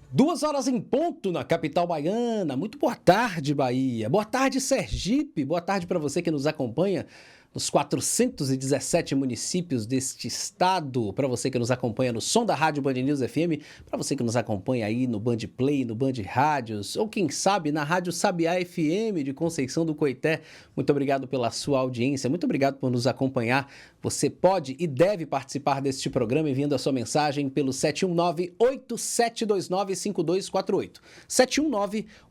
2 horas em ponto na capital baiana. Muito boa tarde, Bahia. Boa tarde, Sergipe. Boa tarde para você que nos acompanha nos 417 municípios deste estado. Para você que nos acompanha no som da Rádio Band News FM. Para você que nos acompanha aí no Band Play, no Band Rádios. Ou quem sabe na Rádio Sabiá FM de Conceição do Coité. Muito obrigado pela sua audiência. Muito obrigado por nos acompanhar. Você pode e deve participar deste programa enviando a sua mensagem pelo 719-8729-5248.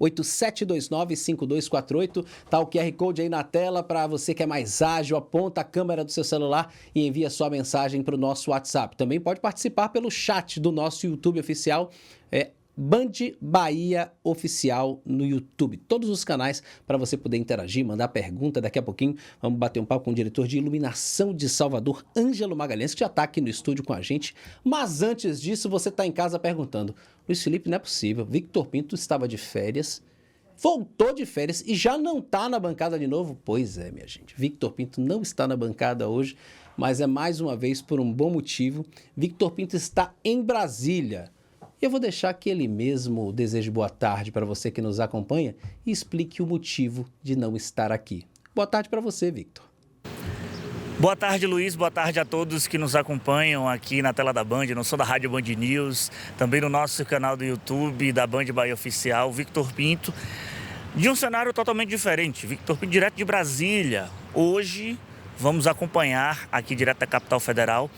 719-8729-5248. Tá o QR Code aí na tela para você que é mais ágil, aponta a câmera do seu celular e envia sua mensagem para o nosso WhatsApp. Também pode participar pelo chat do nosso YouTube oficial, Band Bahia Oficial no YouTube. Todos os canais para você poder interagir, mandar pergunta. Daqui a pouquinho vamos bater um papo com o diretor de iluminação de Salvador, Ângelo Magalhães, que já está aqui no estúdio com a gente. Mas antes disso, você está em casa perguntando: Luiz Felipe, não é possível, Victor Pinto estava de férias, voltou de férias e já não está na bancada de novo? Pois é, minha gente, Victor Pinto não está na bancada hoje, mas é mais uma vez por um bom motivo. Victor Pinto está em Brasília. Eu vou deixar que ele mesmo deseje boa tarde para você que nos acompanha e explique o motivo de não estar aqui. Boa tarde para você, Victor. Boa tarde, Luiz. Boa tarde a todos que nos acompanham aqui na tela da Band, no som da Rádio Band News, também no nosso canal do YouTube da Band Bahia Oficial. Victor Pinto, de um cenário totalmente diferente. Victor Pinto, direto de Brasília. Hoje vamos acompanhar aqui direto da capital federal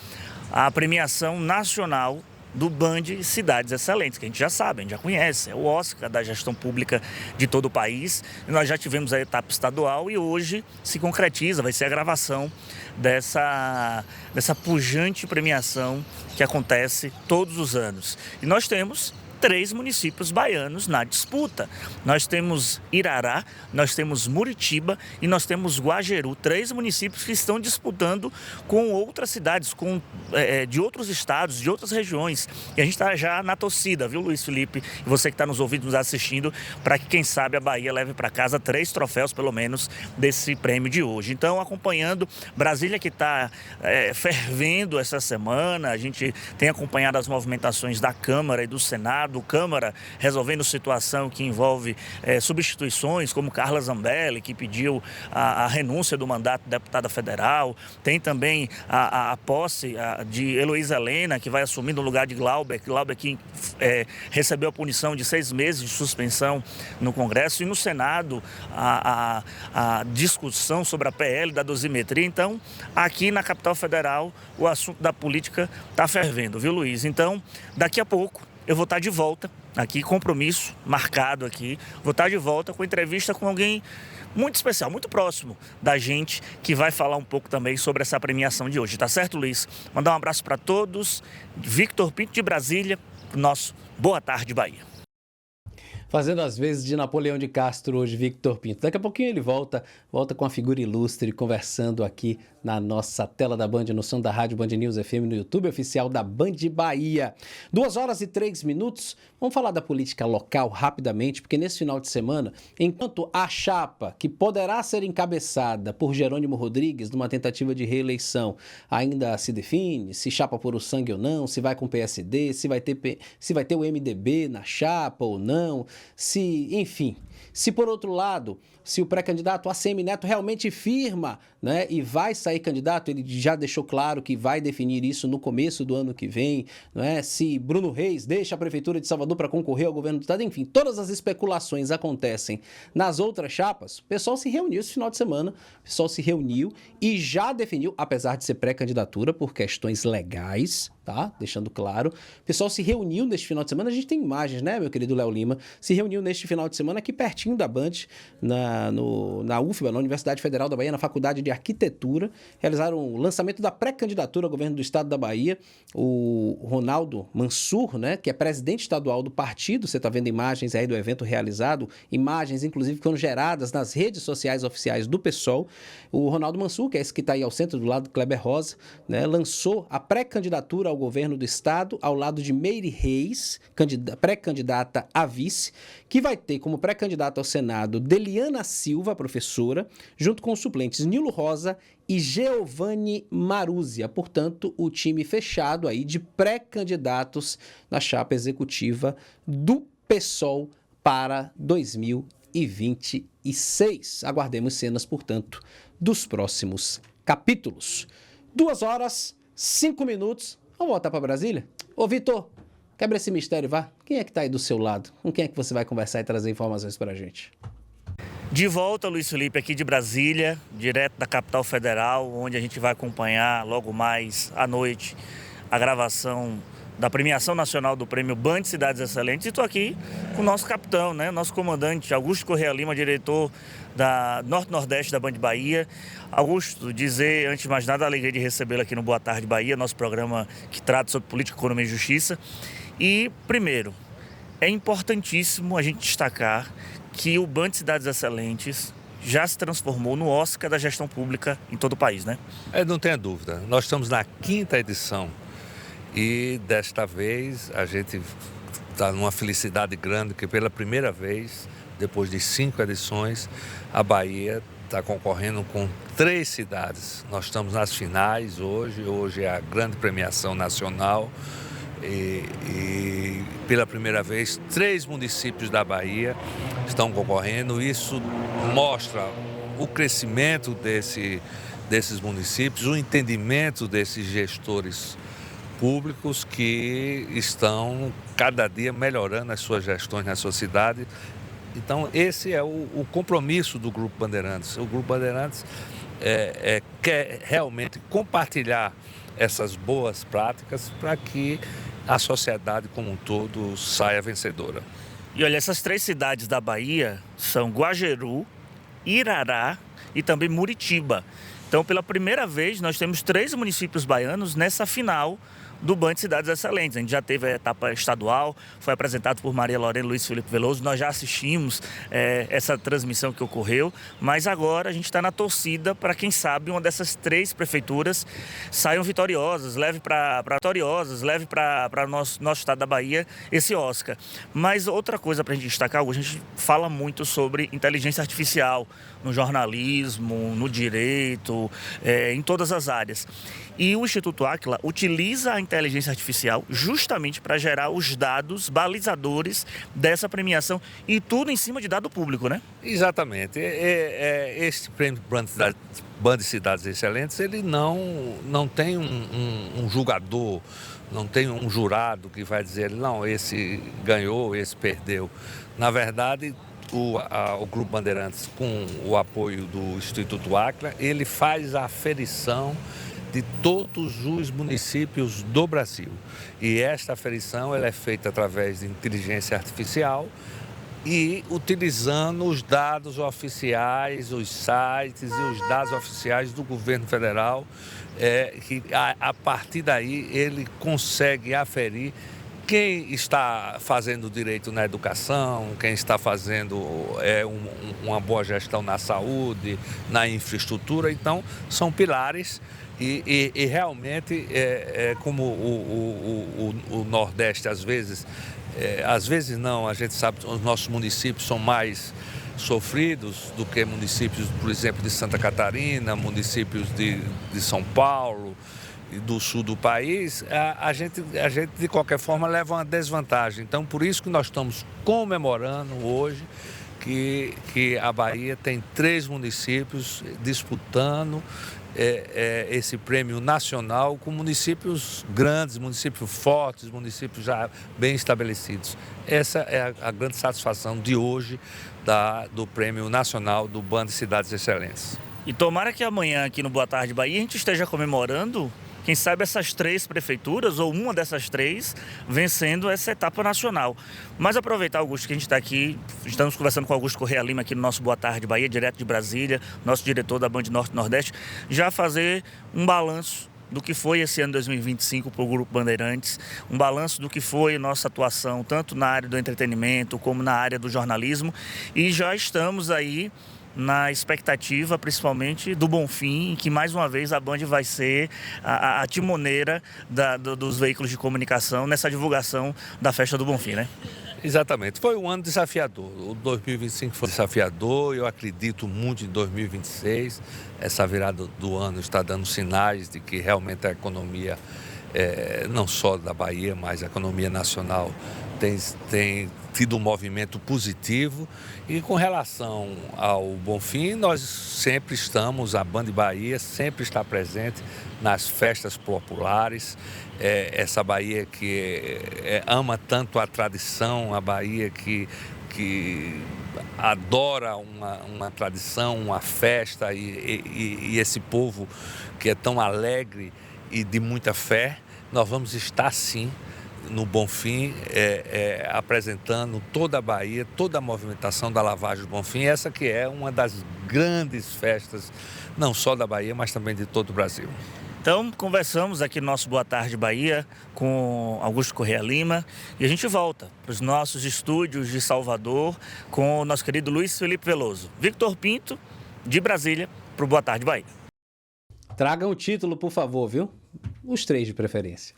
a premiação nacional do Band Cidades Excelentes, que a gente já sabe, a gente já conhece, é o Oscar da gestão pública de todo o país. Nós já tivemos a etapa estadual e hoje se concretiza, vai ser a gravação dessa pujante premiação que acontece todos os anos. E nós temos 3 municípios baianos na disputa. Nós temos Irará, nós temos Muritiba e nós temos Guajeru, 3 municípios que estão disputando com outras cidades, de outros estados, de outras regiões. E a gente está já na torcida, viu, Luiz Felipe? E você que está nos ouvindo, nos assistindo, para que, quem sabe, a Bahia leve para casa 3 troféus, pelo menos, desse prêmio de hoje. Então, acompanhando Brasília, que está fervendo essa semana, a gente tem acompanhado as movimentações da Câmara e do Senado, Câmara resolvendo situação que envolve substituições, como Carla Zambelli, que pediu a renúncia do mandato de deputada federal. Tem também a posse de Heloísa Helena, que vai assumir no lugar de Glauber que recebeu a punição de 6 meses de suspensão no Congresso. E no Senado, a discussão sobre a PL da dosimetria. Então, aqui na capital federal, o assunto da política está fervendo, viu, Luiz? Então, daqui a pouco, eu vou estar de volta aqui, compromisso marcado aqui. Vou estar de volta com entrevista com alguém muito especial, muito próximo da gente, que vai falar um pouco também sobre essa premiação de hoje. Tá certo, Luiz? Mandar um abraço para todos. Victor Pinto de Brasília, nosso Boa Tarde, Bahia. Fazendo as vezes de Napoleão de Castro hoje, Victor Pinto. Daqui a pouquinho ele volta com a figura ilustre, conversando aqui na nossa tela da Band, no som da Rádio Band News FM, no YouTube oficial da Band Bahia. 2h03. Vamos falar da política local rapidamente, porque nesse final de semana, enquanto a chapa que poderá ser encabeçada por Jerônimo Rodrigues numa tentativa de reeleição ainda se define, se chapa por o sangue ou não, se vai com o PSD, se vai ter o MDB na chapa ou não, enfim, se por outro lado, se o pré-candidato ACM Neto realmente firma, né, e vai sair candidato, ele já deixou claro que vai definir isso no começo do ano que vem, né, se Bruno Reis deixa a Prefeitura de Salvador para concorrer ao governo do estado, enfim, todas as especulações acontecem nas outras chapas. O pessoal se reuniu esse final de semana, e já definiu, apesar de ser pré-candidatura por questões legais, tá? Deixando claro. O pessoal se reuniu neste final de semana, a gente tem imagens, né, meu querido Léo Lima? Se reuniu neste final de semana aqui pertinho da Band, na UFBA, na Universidade Federal da Bahia, na Faculdade de Arquitetura. Realizaram o lançamento da pré-candidatura ao governo do estado da Bahia. O Ronaldo Mansur, né, que é presidente estadual do partido, você está vendo imagens aí do evento realizado, imagens inclusive que foram geradas nas redes sociais oficiais do PSOL. O Ronaldo Mansur, que é esse que está aí ao centro do lado do Kleber Rosa, né, lançou a pré-candidatura ao governo do estado, ao lado de Meire Reis, pré-candidata a vice, que vai ter como pré-candidata ao Senado Deliana Silva, professora, junto com os suplentes Nilo Rosa e Geovanne Maruzia. Portanto, o time fechado aí de pré-candidatos na chapa executiva do PSOL para 2026. Aguardemos cenas, portanto, dos próximos capítulos. 2h05. Vamos voltar para Brasília? Ô, Vitor, quebra esse mistério, vá. Quem é que está aí do seu lado? Com quem é que você vai conversar e trazer informações para a gente? De volta, Luiz Felipe, aqui de Brasília, direto da capital federal, onde a gente vai acompanhar logo mais à noite a gravação da premiação nacional do prêmio Band Cidades Excelentes. E estou aqui com o nosso capitão, né? Nosso comandante, Augusto Correa Lima, diretor da Norte-Nordeste da Band Bahia. Augusto, dizer, antes de mais nada, a alegria de recebê-lo aqui no Boa Tarde Bahia, nosso programa que trata sobre política, economia e justiça. E, primeiro, é importantíssimo a gente destacar que o Band Cidades Excelentes já se transformou no Oscar da gestão pública em todo o país, né? Não tenha dúvida. Nós estamos na 5ª edição e desta vez a gente está numa felicidade grande que pela primeira vez, depois de 5 edições, a Bahia está concorrendo com 3 cidades. Nós estamos nas finais hoje é a grande premiação nacional. E pela primeira vez 3 municípios da Bahia estão concorrendo. Isso mostra o crescimento desses municípios, o entendimento desses gestores públicos que estão cada dia melhorando as suas gestões na sua cidade. Então esse é o compromisso do Grupo Bandeirantes. O Grupo Bandeirantes quer realmente compartilhar essas boas práticas para que a sociedade como um todo saia vencedora. E olha, essas 3 cidades da Bahia são Guajeru, Irará e também Muritiba. Então, pela primeira vez, nós temos 3 municípios baianos nessa final do Band Cidades Excelentes. A gente já teve a etapa estadual, foi apresentado por Maria Lorena e Luiz Felipe Veloso. Nós já assistimos essa transmissão que ocorreu, mas agora a gente está na torcida para, quem sabe, uma dessas 3 prefeituras saiam vitoriosas, leve para o nosso estado da Bahia esse Oscar. Mas outra coisa para a gente destacar, a gente fala muito sobre inteligência artificial no jornalismo, no direito, em todas as áreas. E o Instituto Áquila utiliza a inteligência artificial justamente para gerar os dados balizadores dessa premiação, e tudo em cima de dado público, né? Exatamente. Este prêmio Band Cidades Excelentes, ele não tem um julgador, não tem um jurado que vai dizer, não, esse ganhou, esse perdeu. Na verdade, o Grupo Bandeirantes, com o apoio do Instituto Áquila, ele faz a aferição de todos os municípios do Brasil. E esta aferição ela é feita através de inteligência artificial e utilizando os dados oficiais, os sites e os dados oficiais do governo federal, que a partir daí ele consegue aferir quem está fazendo direito na educação, quem está fazendo uma boa gestão na saúde, na infraestrutura. Então, são pilares e realmente, como o Nordeste, às vezes não, a gente sabe que os nossos municípios são mais sofridos do que municípios, por exemplo, de Santa Catarina, municípios de São Paulo e do sul do país, a gente de qualquer forma leva uma desvantagem. Então, por isso que nós estamos comemorando hoje que a Bahia tem 3 municípios disputando esse prêmio nacional com municípios grandes, municípios fortes, municípios já bem estabelecidos. Essa é a grande satisfação de hoje do prêmio nacional do Band Cidades Excelentes. E tomara que amanhã aqui no Boa Tarde Bahia a gente esteja comemorando, quem sabe, essas 3 prefeituras ou uma dessas 3 vencendo essa etapa nacional. Mas aproveitar, Augusto, que a gente está aqui, estamos conversando com Augusto Correa Lima aqui no nosso Boa Tarde Bahia, direto de Brasília, nosso diretor da Band Norte-Nordeste, já fazer um balanço do que foi esse ano 2025 para o Grupo Bandeirantes, um balanço do que foi nossa atuação, tanto na área do entretenimento como na área do jornalismo, e já estamos aí na expectativa, principalmente, do Bonfim, que mais uma vez a Band vai ser a timoneira dos veículos de comunicação nessa divulgação da festa do Bonfim, né? Exatamente. Foi um ano desafiador. O 2025 foi desafiador. Eu acredito muito em 2026. Essa virada do ano está dando sinais de que realmente a economia, não só da Bahia, mas a economia nacional, tem tido um movimento positivo. E com relação ao Bonfim, nós sempre estamos, a Band Bahia sempre está presente nas festas populares. Essa Bahia que ama tanto a tradição, a Bahia que adora uma tradição, uma festa e esse povo que é tão alegre e de muita fé. Nós vamos estar sim no Bonfim, apresentando toda a Bahia, toda a movimentação da lavagem do Bonfim, essa que é uma das grandes festas, não só da Bahia, mas também de todo o Brasil. Então, conversamos aqui no nosso Boa Tarde Bahia com Augusto Corrêa Lima e a gente volta para os nossos estúdios de Salvador com o nosso querido Luiz Felipe Veloso. Victor Pinto, de Brasília, para o Boa Tarde Bahia. Tragam o título, por favor, viu? Os 3 de preferência.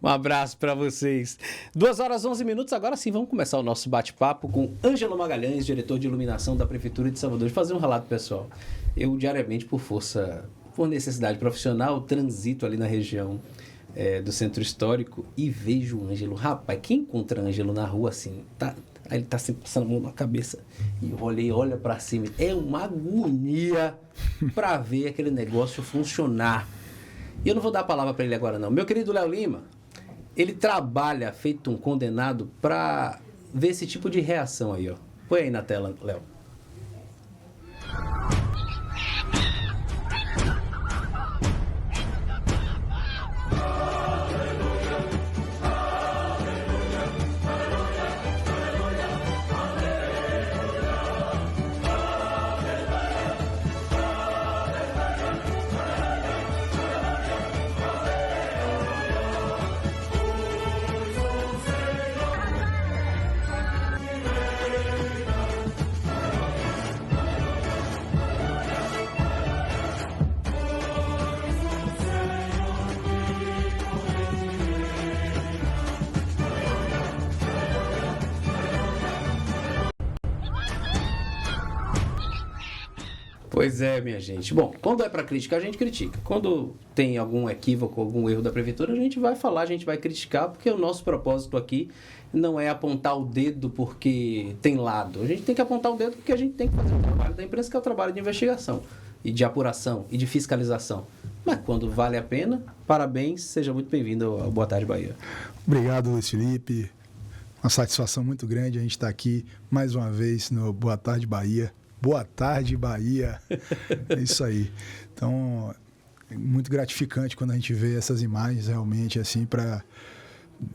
Um abraço para vocês. 2h11, agora sim vamos começar o nosso bate-papo com Ângelo Magalhães, diretor de iluminação da Prefeitura de Salvador. Vou fazer um relato pessoal. Eu diariamente, por necessidade profissional, transito ali na região do Centro Histórico e vejo o Ângelo. Rapaz, quem encontra Ângelo na rua assim, aí ele tá sempre passando a mão na cabeça e olha para cima. É uma agonia para ver aquele negócio funcionar. E eu não vou dar a palavra para ele agora não. Meu querido Léo Lima, ele trabalha feito um condenado para ver esse tipo de reação aí, ó. Põe aí na tela, Léo. Pois é, minha gente. Bom, quando é para criticar, a gente critica. Quando tem algum equívoco, algum erro da prefeitura, a gente vai falar, a gente vai criticar, porque o nosso propósito aqui não é apontar o dedo porque tem lado. A gente tem que apontar o dedo porque a gente tem que fazer o trabalho da imprensa, que é o trabalho de investigação e de apuração e de fiscalização. Mas quando vale a pena, parabéns, seja muito bem-vindo ao Boa Tarde Bahia. Obrigado, Luiz Felipe. Uma satisfação muito grande a gente estar aqui mais uma vez no Boa Tarde Bahia. Boa tarde, Bahia. É isso aí. Então, é muito gratificante quando a gente vê essas imagens realmente assim,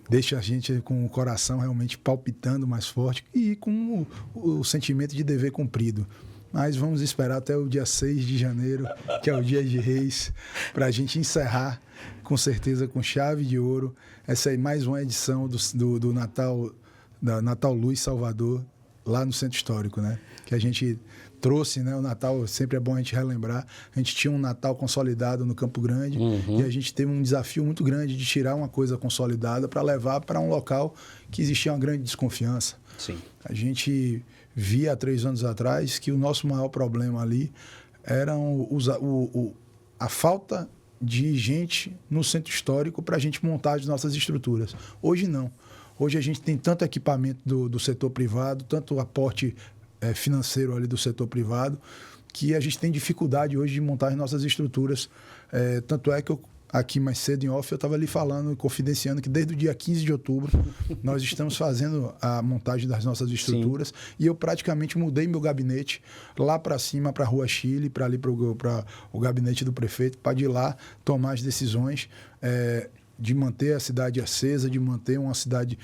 deixa a gente com o coração realmente palpitando mais forte e com o sentimento de dever cumprido. Mas vamos esperar até o dia 6 de janeiro, que é o dia de Reis, para a gente encerrar, com certeza, com chave de ouro, essa aí mais uma edição do Natal, da Natal Luz Salvador, lá no Centro Histórico, né? Que a gente trouxe, né? O Natal, sempre é bom a gente relembrar. A gente tinha um Natal consolidado no Campo Grande e a gente teve um desafio muito grande de tirar uma coisa consolidada para levar para um local que existia uma grande desconfiança. Sim. A gente via há 3 anos atrás que o nosso maior problema ali era a falta de gente no Centro Histórico para a gente montar as nossas estruturas. Hoje não. Hoje a gente tem tanto equipamento do setor privado, tanto aporte financeiro ali do setor privado, que a gente tem dificuldade hoje de montar as nossas estruturas. Tanto é que aqui mais cedo em off eu estava ali falando, confidenciando que desde o dia 15 de outubro nós estamos fazendo a montagem das nossas estruturas. Sim. E eu praticamente mudei meu gabinete lá para cima, para a Rua Chile, para ali para o gabinete do prefeito, para de lá tomar as decisões de manter a cidade acesa, de manter uma cidade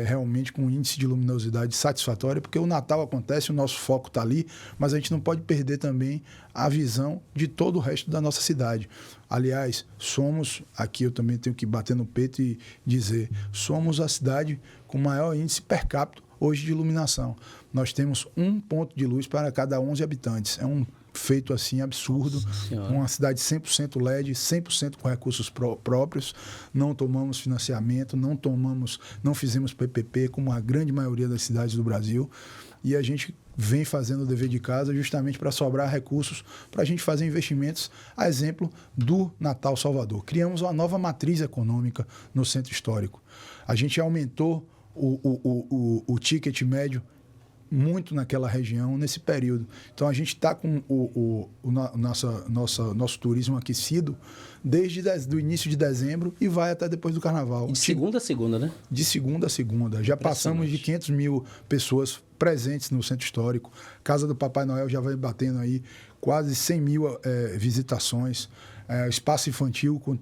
realmente com um índice de luminosidade satisfatório, porque o Natal acontece, o nosso foco está ali, mas a gente não pode perder também a visão de todo o resto da nossa cidade. Aliás, aqui eu também tenho que bater no peito e dizer, somos a cidade com maior índice per capita hoje de iluminação. Nós temos um ponto de luz para cada 11 habitantes. É um feito assim absurdo, uma cidade 100% LED, 100% com recursos próprios, não tomamos financiamento, não fizemos PPP como a grande maioria das cidades do Brasil, e a gente vem fazendo o dever de casa justamente para sobrar recursos para a gente fazer investimentos, a exemplo do Natal Salvador. Criamos uma nova matriz econômica no centro histórico. A gente aumentou o ticket médio muito naquela região, nesse período. Então, a gente está com nosso turismo aquecido desde o início de dezembro e vai até depois do Carnaval. E de segunda a segunda, né? De segunda a segunda. Já passamos de 500 mil pessoas presentes no Centro Histórico. Casa do Papai Noel já vai batendo aí quase 100 mil visitações. Espaço infantil com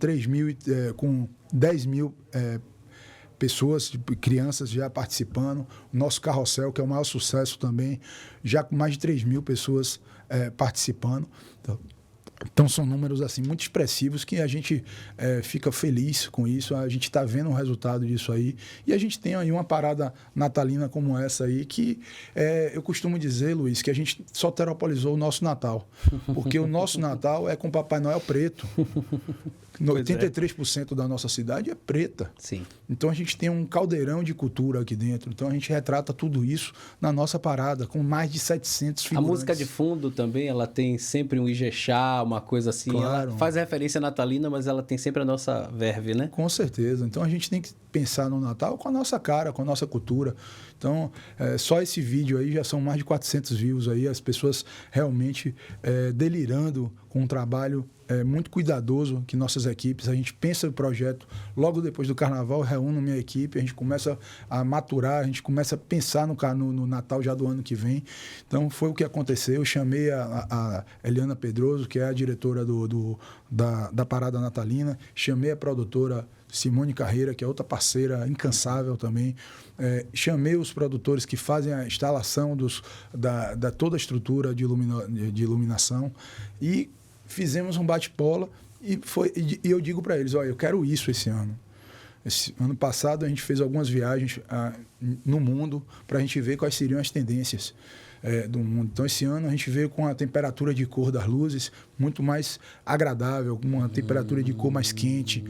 10 mil pessoas, crianças já participando. O nosso carrossel, que é o maior sucesso também, já com mais de 3 mil pessoas participando. Então, são números assim muito expressivos que a gente fica feliz com isso. A gente está vendo o resultado disso aí. E a gente tem aí uma parada natalina como essa aí que eu costumo dizer, Luiz, que a gente soteropolizou o nosso Natal. Porque o nosso Natal é com Papai Noel preto. 83% da nossa cidade é preta. Sim. Então a gente tem um caldeirão de cultura aqui dentro. Então a gente retrata tudo isso na nossa parada, com mais de 700 figurantes. A música de fundo também, ela tem sempre um Ijexá, uma coisa assim. Claro. Ela faz referência natalina, mas ela tem sempre a nossa verve, né? Com certeza. Então a gente tem que pensar no Natal com a nossa cara, com a nossa cultura. Então, só esse vídeo aí já são mais de 400 views aí, as pessoas realmente delirando com um trabalho muito cuidadoso que nossas equipes, a gente pensa o projeto, logo depois do Carnaval, reúno minha equipe, a gente começa a maturar, a gente começa a pensar no Natal já do ano que vem. Então, foi o que aconteceu. Eu chamei a Eliana Pedroso, que é a diretora da Parada Natalina, chamei a produtora Simone Carreira, que é outra parceira incansável também. Chamei os produtores que fazem a instalação da toda a estrutura de iluminação e fizemos um bate-bola e eu digo para eles, olha, eu quero isso esse ano. Esse ano passado a gente fez algumas viagens no mundo para a gente ver quais seriam as tendências do mundo. Então, esse ano a gente veio com a temperatura de cor das luzes muito mais agradável, com uma temperatura de cor mais quente,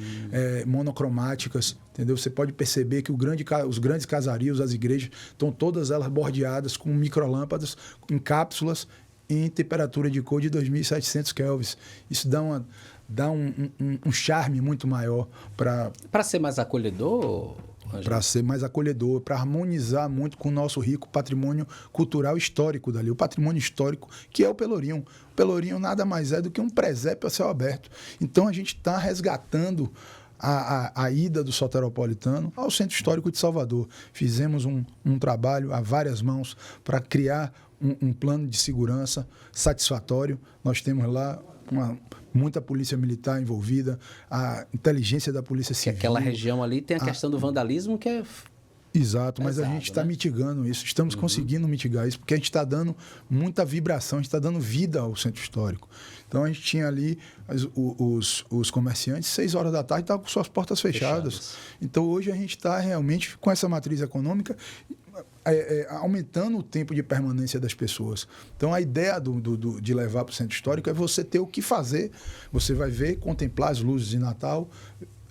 monocromáticas, entendeu? Você pode perceber que os grandes casarios, as igrejas, estão todas elas bordeadas com microlâmpadas, em cápsulas, em temperatura de cor de 2.700 kelvins. Isso dá um charme muito maior para ser mais acolhedor, para ser mais acolhedor, para harmonizar muito com o nosso rico patrimônio cultural histórico dali, o patrimônio histórico que é o Pelourinho. O Pelourinho nada mais é do que um presépio a céu aberto. Então a gente está resgatando a ida do soteropolitano ao Centro Histórico de Salvador. Fizemos um trabalho a várias mãos para criar um plano de segurança satisfatório. Nós temos lá muita polícia militar envolvida, a inteligência da polícia civil. Que aquela região ali tem a questão do vandalismo que é... Exato, mas pesado, a gente está né? mitigando isso, estamos conseguindo mitigar isso, porque a gente está dando muita vibração, a gente está dando vida ao centro histórico. Então a gente tinha ali os comerciantes, 6 horas da tarde, estavam com suas portas fechadas. Então hoje a gente está realmente com essa matriz econômica aumentando o tempo de permanência das pessoas. Então, a ideia de levar para o centro histórico é você ter o que fazer. Você vai ver, contemplar as luzes de Natal,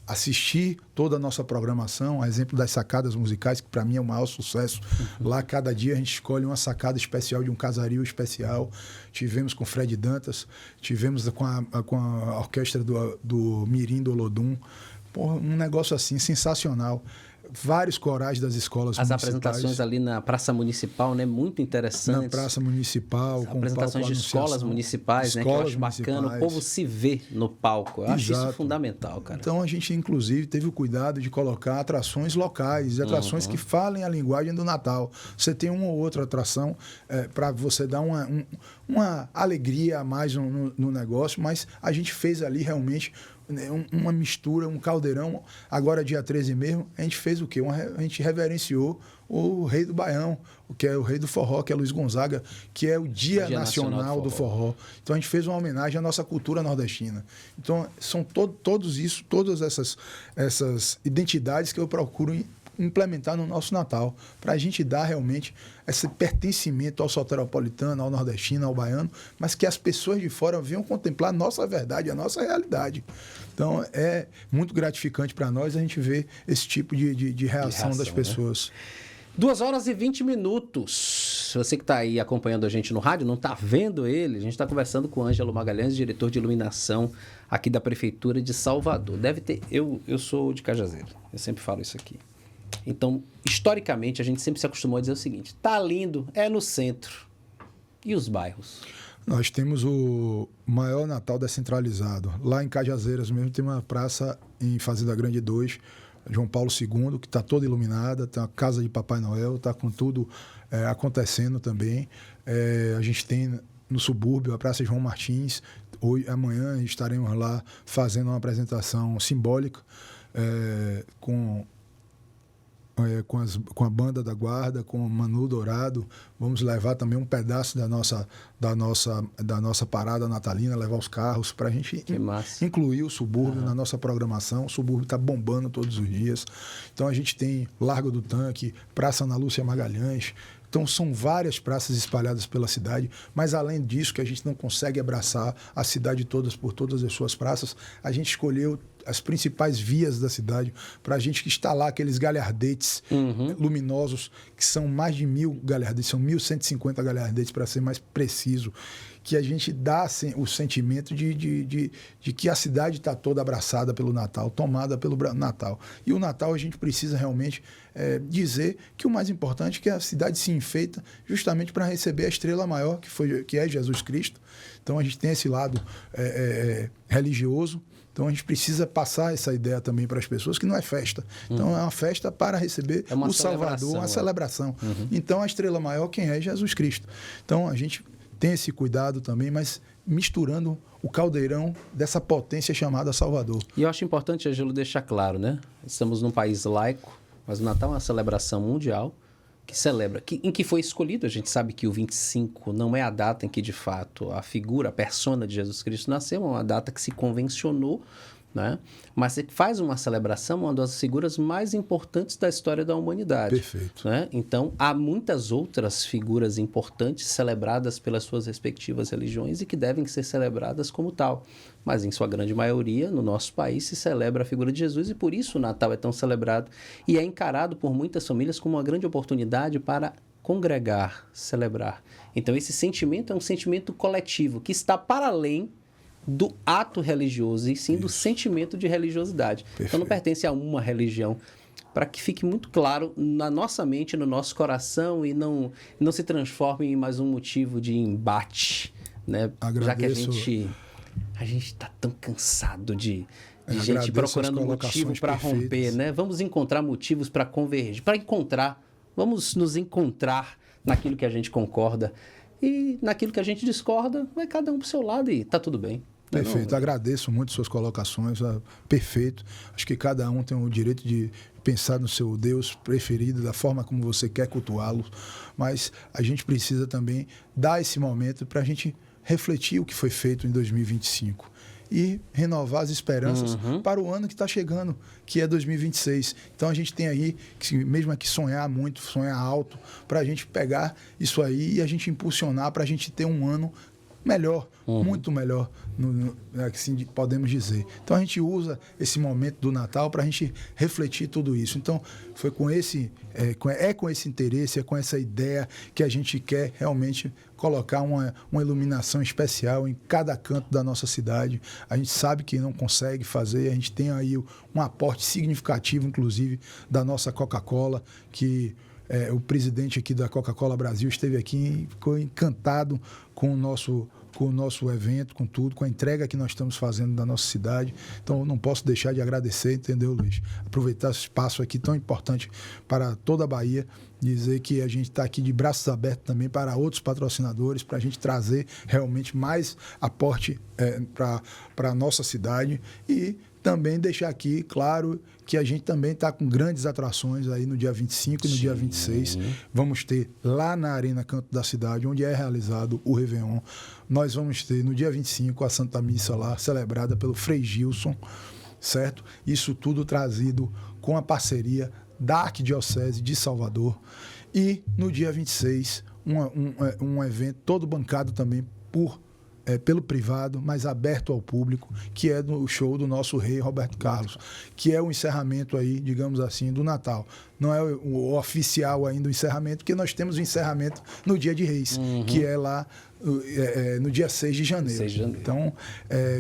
assistir toda a nossa programação, a exemplo das sacadas musicais, que para mim é o maior sucesso. Lá, cada dia, a gente escolhe uma sacada especial de um casario especial. Tivemos com Fred Dantas, tivemos com a orquestra do Mirim do Olodum. Porra, um negócio assim sensacional. Vários corais das escolas As municipais. apresentações ali na Praça Municipal, né? Muito interessantes. Na Praça Municipal. As com apresentações de escolas municipais, né? Que eu acho bacana. O povo se vê no palco. Eu acho isso fundamental, cara. Então, a gente, inclusive, teve o cuidado de colocar atrações locais, atrações que falem a linguagem do Natal. Você tem uma ou outra atração para você dar uma alegria a mais no negócio, mas a gente fez ali realmente uma mistura, um caldeirão. Agora, dia 13 mesmo, a gente fez o quê? A gente reverenciou o rei do Baião, que é o rei do forró, que é Luiz Gonzaga, que é o Dia Nacional do Forró. Então, a gente fez uma homenagem à nossa cultura nordestina. Então, são todas essas identidades que eu procuro implementar no nosso Natal, para a gente dar realmente esse pertencimento ao soteropolitano, ao nordestino, ao baiano, mas que as pessoas de fora venham contemplar a nossa verdade, a nossa realidade. Então, é muito gratificante para nós a gente ver esse tipo de reação das pessoas. Né? 2h20. Você que está aí acompanhando a gente no rádio, não está vendo ele, a gente está conversando com o Ângelo Magalhães, diretor de iluminação aqui da Prefeitura de Salvador. Deve ter... Eu sou de Cajazeiro, eu sempre falo isso aqui. Então, historicamente, a gente sempre se acostumou a dizer o seguinte: tá lindo, é no centro. E os bairros? Nós temos o maior Natal descentralizado. Lá em Cajazeiras mesmo tem uma praça em Fazenda Grande 2, João Paulo II, que está toda iluminada, tem a casa de Papai Noel, está com tudo acontecendo também. A gente tem no subúrbio a Praça João Martins. Hoje, amanhã estaremos lá fazendo uma apresentação simbólica com a banda da Guarda, com o Manu Dourado. Vamos levar também um pedaço da nossa parada natalina, levar os carros para a gente incluir o subúrbio na nossa programação. O subúrbio está bombando todos os dias. Então a gente tem Largo do Tanque, Praça Ana Lúcia Magalhães. Então, são várias praças espalhadas pela cidade, mas além disso, que a gente não consegue abraçar a cidade por todas as suas praças, a gente escolheu as principais vias da cidade para a gente instalar aqueles galhardetes luminosos, que são mais de 1.000 galhardetes, são 1.150 galhardetes, para ser mais preciso, que a gente dá o sentimento de que a cidade está toda abraçada pelo Natal, tomada pelo Natal. E o Natal a gente precisa realmente dizer que o mais importante é que a cidade se enfeita justamente para receber a estrela maior, que é Jesus Cristo. Então a gente tem esse lado religioso. Então a gente precisa passar essa ideia também para as pessoas, que não é festa. Então é uma festa para receber o Salvador, uma celebração. Então a estrela maior, quem é? Jesus Cristo. Então a gente tem esse cuidado também, mas misturando o caldeirão dessa potência chamada Salvador. E eu acho importante, Ângelo, deixar claro, né? Estamos num país laico, mas o Natal é uma celebração mundial que celebra, em que foi escolhido. A gente sabe que o 25 não é a data em que, de fato, a figura, a persona de Jesus Cristo nasceu, é uma data que se convencionou, né? Mas você faz uma celebração, uma das figuras mais importantes da história da humanidade. Perfeito. Né? Então, há muitas outras figuras importantes celebradas pelas suas respectivas religiões e que devem ser celebradas como tal. Mas, em sua grande maioria, no nosso país, se celebra a figura de Jesus e por isso o Natal é tão celebrado e é encarado por muitas famílias como uma grande oportunidade para congregar, celebrar. Então, esse sentimento é um sentimento coletivo que está para além do ato religioso e sim do sentimento de religiosidade. Perfeito. Então não pertence a uma religião, para que fique muito claro na nossa mente, no nosso coração e não se transforme em mais um motivo de embate, né? Já que a gente está tão cansado de gente procurando motivo para romper, né? Vamos encontrar motivos para convergir, vamos nos encontrar naquilo que a gente concorda e naquilo que a gente discorda, vai cada um para o seu lado e tá tudo bem. Perfeito, agradeço muito suas colocações, perfeito. Acho que cada um tem o direito de pensar no seu Deus preferido, da forma como você quer cultuá-lo, mas a gente precisa também dar esse momento para a gente refletir o que foi feito em 2025 e renovar as esperanças para o ano que está chegando, que é 2026. Então a gente tem aí, mesmo que sonhar muito, sonhar alto, para a gente pegar isso aí e a gente impulsionar para a gente ter um ano melhor, muito melhor, assim podemos dizer. Então a gente usa esse momento do Natal para a gente refletir tudo isso. Então foi com esse interesse, é com essa ideia que a gente quer realmente colocar uma iluminação especial em cada canto da nossa cidade. A gente sabe que não consegue fazer, a gente tem aí um aporte significativo, inclusive, da nossa Coca-Cola, que o presidente aqui da Coca-Cola Brasil esteve aqui e ficou encantado com o nosso evento, com tudo, com a entrega que nós estamos fazendo da nossa cidade. Então, eu não posso deixar de agradecer, entendeu, Luiz? Aproveitar esse espaço aqui tão importante para toda a Bahia, dizer que a gente está aqui de braços abertos também para outros patrocinadores, para a gente trazer realmente mais aporte para a nossa cidade e também deixar aqui claro que a gente também está com grandes atrações aí no dia 25 e no dia 26. Vamos ter lá na Arena Canto da Cidade, onde é realizado o Réveillon. Nós vamos ter no dia 25 a Santa Missa lá, celebrada pelo Frei Gilson, certo? Isso tudo trazido com a parceria da Arquidiocese de Salvador. E no dia 26, um evento todo bancado também pelo privado, mas aberto ao público, que é o show do nosso rei Roberto Carlos, que é o encerramento aí, digamos assim, do Natal. Não é o oficial ainda o encerramento, porque nós temos o encerramento no dia de Reis, que é lá no dia 6 de janeiro. 6 de janeiro. Então,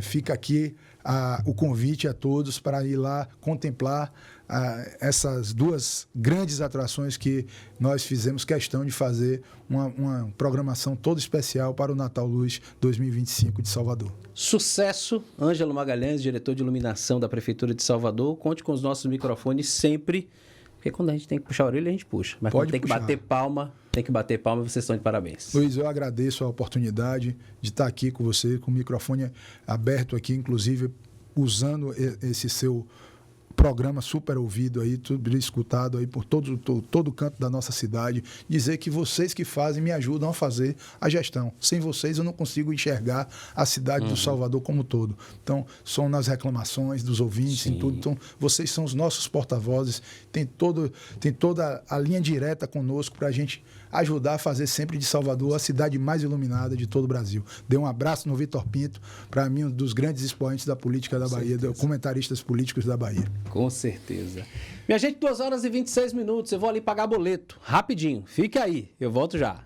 fica aqui o convite a todos para ir lá contemplar essas duas grandes atrações que nós fizemos questão de fazer uma programação toda especial para o Natal Luz 2025 de Salvador. Sucesso, Ângelo Magalhães, diretor de iluminação da Prefeitura de Salvador. Conte com os nossos microfones sempre, porque quando a gente tem que puxar a orelha, a gente puxa. Mas quando tem que bater palma, vocês estão de parabéns. Luiz, eu agradeço a oportunidade de estar aqui com você, com o microfone aberto aqui, inclusive usando esse seu programa super ouvido aí, tudo escutado aí por todo canto da nossa cidade, dizer que vocês que fazem me ajudam a fazer a gestão. Sem vocês eu não consigo enxergar a cidade do Salvador como um todo. Então, são nas reclamações dos ouvintes, em tudo. Então, vocês são os nossos porta-vozes, tem toda a linha direta conosco para a gente ajudar a fazer sempre de Salvador a cidade mais iluminada de todo o Brasil. Dê um abraço no Vitor Pinto, para mim um dos grandes expoentes da política da Bahia, comentaristas políticos da Bahia. Com certeza. Minha gente, 2 horas e 26 minutos. Eu vou ali pagar boleto. Rapidinho. Fique aí. Eu volto já.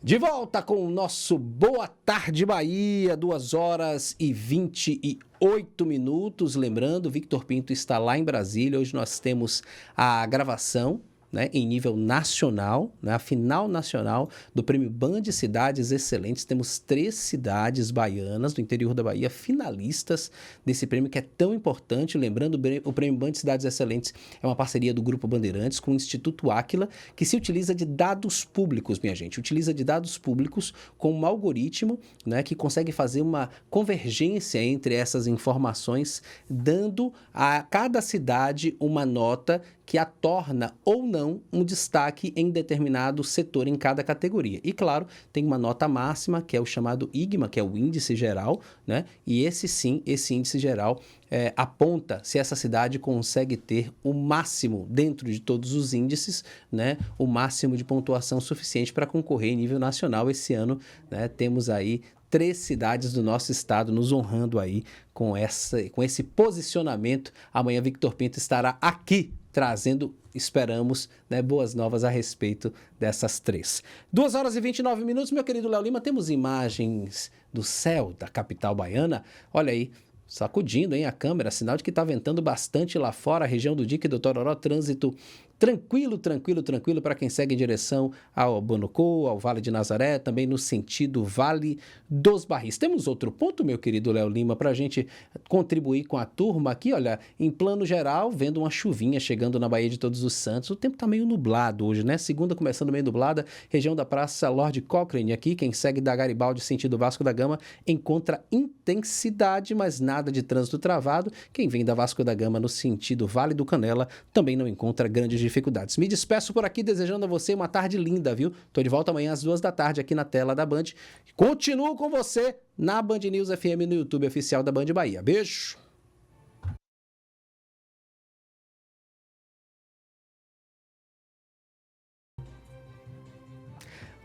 De volta com o nosso Boa Tarde Bahia, 2 horas e 28 minutos. Lembrando, Victor Pinto está lá em Brasília. Hoje nós temos a gravação, né, em nível nacional, né, a final nacional do Prêmio Band Cidades Excelentes. Temos 3 cidades baianas do interior da Bahia finalistas desse prêmio que é tão importante. Lembrando, o Prêmio Band Cidades Excelentes é uma parceria do Grupo Bandeirantes com o Instituto Áquila, que se utiliza de dados públicos, minha gente. Utiliza de dados públicos com um algoritmo, né, que consegue fazer uma convergência entre essas informações, dando a cada cidade uma nota que a torna ou não um destaque em determinado setor em cada categoria. E, claro, tem uma nota máxima, que é o chamado IGMA, que é o índice geral, né? E esse índice geral aponta se essa cidade consegue ter o máximo, dentro de todos os índices, né? O máximo de pontuação suficiente para concorrer em nível nacional. Esse ano, né, temos aí 3 cidades do nosso estado nos honrando aí com esse posicionamento. Amanhã, Victor Pinto estará aqui trazendo, esperamos, né, boas novas a respeito dessas 3. 2 horas e 29 minutos, meu querido Léo Lima, temos imagens do céu da capital baiana. Olha aí, sacudindo, hein, a câmera, sinal de que está ventando bastante lá fora, a região do Dique do Tororó, trânsito tranquilo, tranquilo, tranquilo para quem segue em direção ao Bonocô, ao Vale de Nazaré, também no sentido Vale dos Barris. Temos outro ponto, meu querido Léo Lima, para a gente contribuir com a turma aqui. Olha, em plano geral, vendo uma chuvinha chegando na Baía de Todos os Santos. O tempo está meio nublado hoje, né? Segunda começando meio nublada, região da Praça Lord Cochrane aqui. Quem segue da Garibaldi sentido Vasco da Gama encontra intensidade, mas nada de trânsito travado. Quem vem da Vasco da Gama no sentido Vale do Canela também não encontra grandes dificuldades. Me despeço por aqui desejando a você uma tarde linda, viu? Tô de volta amanhã às 14h aqui na tela da Band. Continuo com você na Band News FM no YouTube oficial da Band Bahia. Beijo!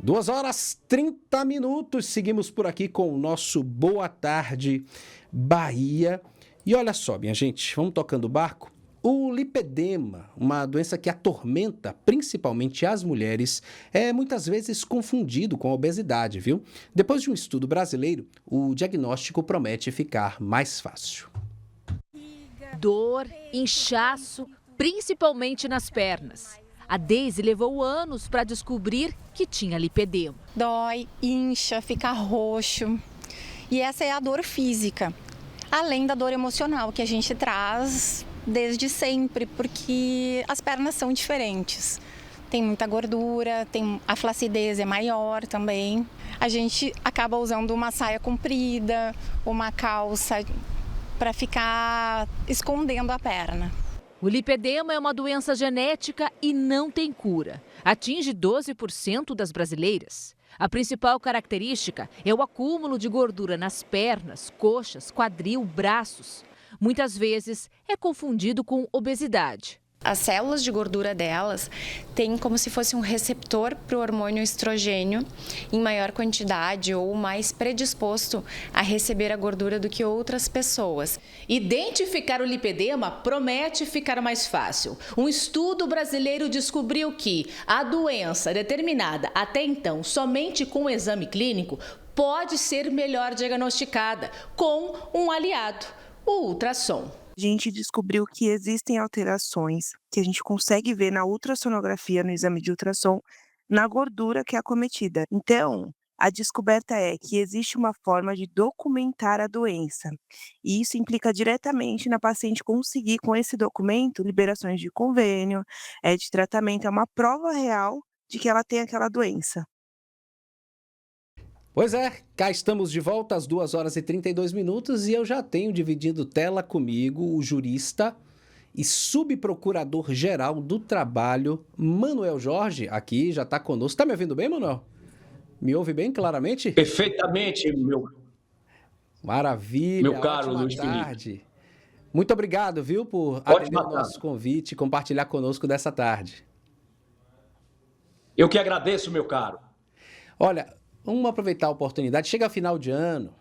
Duas horas 30 minutos, seguimos por aqui com o nosso Boa Tarde Bahia. E olha só, minha gente, vamos tocando o barco. O lipedema, uma doença que atormenta principalmente as mulheres, é muitas vezes confundido com a obesidade, viu? Depois de um estudo brasileiro, o diagnóstico promete ficar mais fácil. Dor, inchaço, principalmente nas pernas. A Deise levou anos para descobrir que tinha lipedema. Dói, incha, fica roxo. E essa é a dor física, além da dor emocional que a gente traz desde sempre, porque as pernas são diferentes. Tem muita gordura, a flacidez é maior também. A gente acaba usando uma saia comprida, uma calça para ficar escondendo a perna. O lipedema é uma doença genética e não tem cura. Atinge 12% das brasileiras. A principal característica é o acúmulo de gordura nas pernas, coxas, quadril, braços. Muitas vezes é confundido com obesidade. As células de gordura delas têm como se fosse um receptor para o hormônio estrogênio em maior quantidade ou mais predisposto a receber a gordura do que outras pessoas. Identificar o lipedema promete ficar mais fácil. Um estudo brasileiro descobriu que a doença, determinada até então somente com o exame clínico, pode ser melhor diagnosticada com um aliado, o ultrassom. A gente descobriu que existem alterações que a gente consegue ver na ultrassonografia, no exame de ultrassom, na gordura que é acometida. Então, a descoberta é que existe uma forma de documentar a doença. E isso implica diretamente na paciente conseguir, com esse documento, liberações de convênio, de tratamento. É uma prova real de que ela tem aquela doença. Pois é, cá estamos de volta às 2h32 e eu já tenho dividindo tela comigo o jurista e subprocurador-geral do trabalho, Manuel Jorge, aqui já está conosco. Está me ouvindo bem, Manuel? Me ouve bem claramente? Perfeitamente, meu Maravilha, caro ótima Luiz tarde. Felipe. Muito obrigado, viu, por atender Ótima o nosso tarde. convite e compartilhar conosco dessa tarde. Eu que agradeço, meu caro. Olha, vamos aproveitar a oportunidade. Chega final de ano,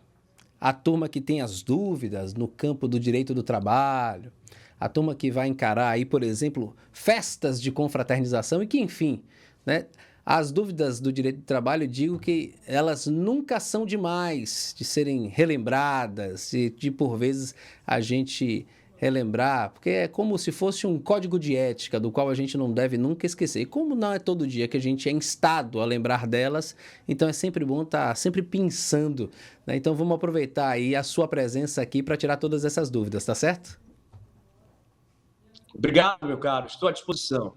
a turma que tem as dúvidas no campo do direito do trabalho, a turma que vai encarar aí, por exemplo, festas de confraternização e que, enfim, né, as dúvidas do direito do trabalho, eu digo que elas nunca são demais de serem relembradas e de, por vezes, a gente relembrar, porque é como se fosse um código de ética do qual a gente não deve nunca esquecer. E como não é todo dia que a gente é instado a lembrar delas, então é sempre bom estar sempre pensando, né? Então vamos aproveitar aí a sua presença aqui para tirar todas essas dúvidas, tá certo? Obrigado, meu caro. Estou à disposição.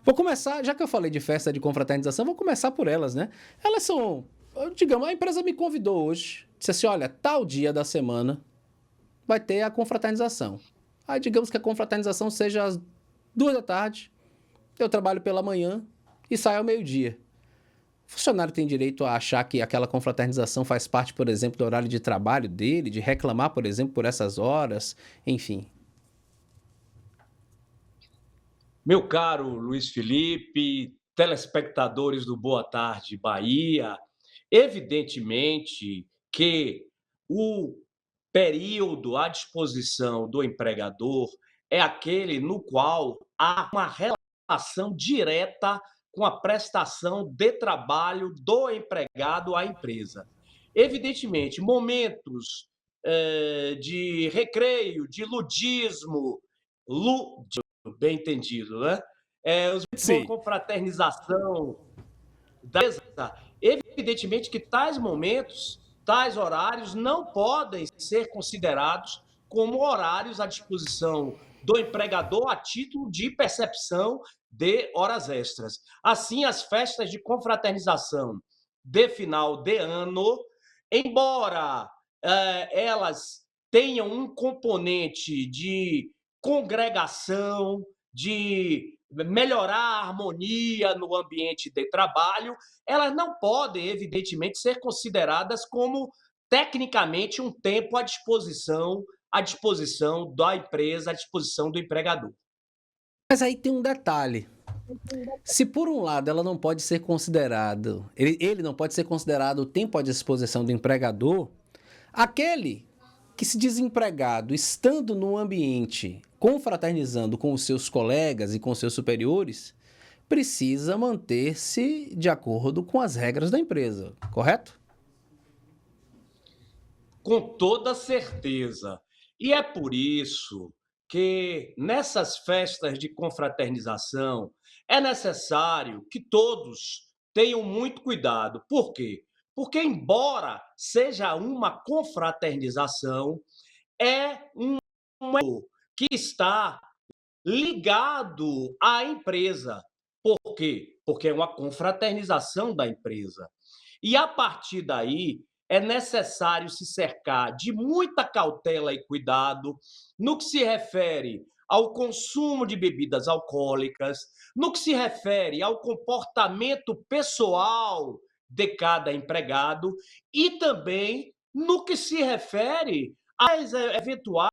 Vou começar, já que eu falei de festa de confraternização, vou começar por elas, né? Elas são, digamos, a empresa me convidou hoje, disse assim, olha, tal dia da semana vai ter a confraternização. Aí digamos que a confraternização seja às 14h, eu trabalho pela manhã e saio ao meio-dia. O funcionário tem direito a achar que aquela confraternização faz parte, por exemplo, do horário de trabalho dele, de reclamar, por exemplo, por essas horas, enfim. Meu caro Luiz Felipe, telespectadores do Boa Tarde Bahia, evidentemente que o período à disposição do empregador é aquele no qual há uma relação direta com a prestação de trabalho do empregado à empresa. Evidentemente, momentos de recreio, de ludismo, bem entendido, né? os Sim. confraternização da empresa, evidentemente que tais momentos, tais horários não podem ser considerados como horários à disposição do empregador a título de percepção de horas extras. Assim, as festas de confraternização de final de ano, embora elas tenham um componente de congregação, de melhorar a harmonia no ambiente de trabalho, elas não podem, evidentemente, ser consideradas como tecnicamente um tempo à disposição da empresa, à disposição do empregador. Mas aí tem um detalhe. Se por um lado ela não pode ser considerado, ele não pode ser considerado o tempo à disposição do empregador, aquele que se diz empregado, estando num ambiente confraternizando com os seus colegas e com os seus superiores, precisa manter-se de acordo com as regras da empresa, correto? Com toda certeza. E é por isso que nessas festas de confraternização é necessário que todos tenham muito cuidado. Por quê? Porque, embora seja uma confraternização, é um que está ligado à empresa. Por quê? Porque é uma confraternização da empresa. E a partir daí, é necessário se cercar de muita cautela e cuidado no que se refere ao consumo de bebidas alcoólicas, no que se refere ao comportamento pessoal de cada empregado e também no que se refere às eventuais